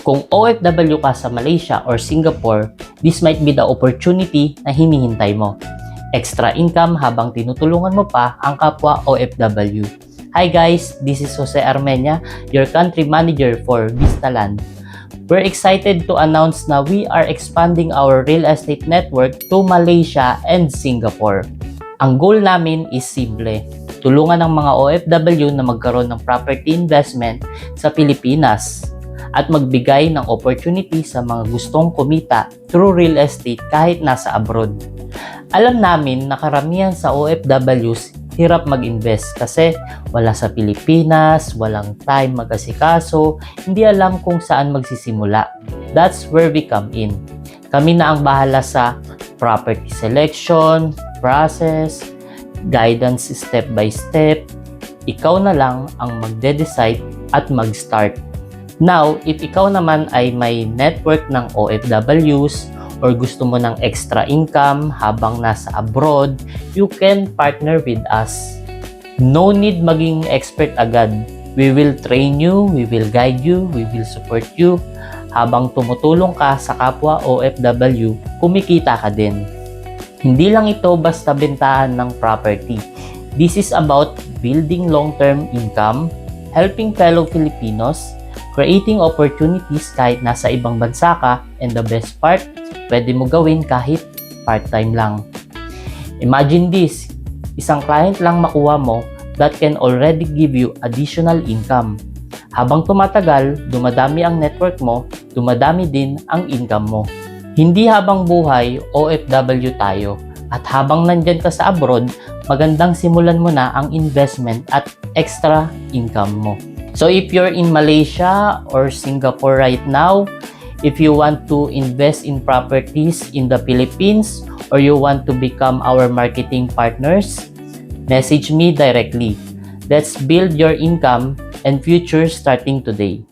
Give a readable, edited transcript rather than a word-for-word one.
Kung OFW ka sa Malaysia or Singapore, this might be the opportunity na hinihintay mo. Extra income habang tinutulungan mo pa ang kapwa OFW. Hi guys, this is Jose Armenia, your country manager for Vistaland. We're excited to announce na we are expanding our real estate network to Malaysia and Singapore. Ang goal namin is simple, tulungan ng mga OFW na magkaroon ng property investment sa Pilipinas at magbigay ng opportunity sa mga gustong kumita through real estate kahit nasa abroad. Alam namin na karamihan sa OFWs hirap mag-invest kasi wala sa Pilipinas, walang time mag-asikaso, hindi alam kung saan magsisimula. That's where we come in. Kami na ang bahala sa property selection, process, guidance step by step. Ikaw na lang ang magde-decide at mag-start. Now, if ikaw naman ay may network ng OFWs or gusto mo ng extra income habang nasa abroad, you can partner with us. No need maging expert agad. We will train you, we will guide you, we will support you. Habang tumutulong ka sa kapwa OFW, kumikita ka din. Hindi lang ito basta bentahan ng property. This is about building long-term income, helping fellow Filipinos, creating opportunities kahit nasa ibang bansa ka, and the best part, pwede mo gawin kahit part-time lang. Imagine this, isang client lang makuha mo that can already give you additional income. Habang tumatagal, dumadami ang network mo, dumadami din ang income mo. Hindi habang buhay, OFW tayo. At habang nandyan ka sa abroad, magandang simulan mo na ang investment at extra income mo. So if you're in Malaysia or Singapore right now, if you want to invest in properties in the Philippines or you want to become our marketing partners, message me directly. Let's build your income and future starting today.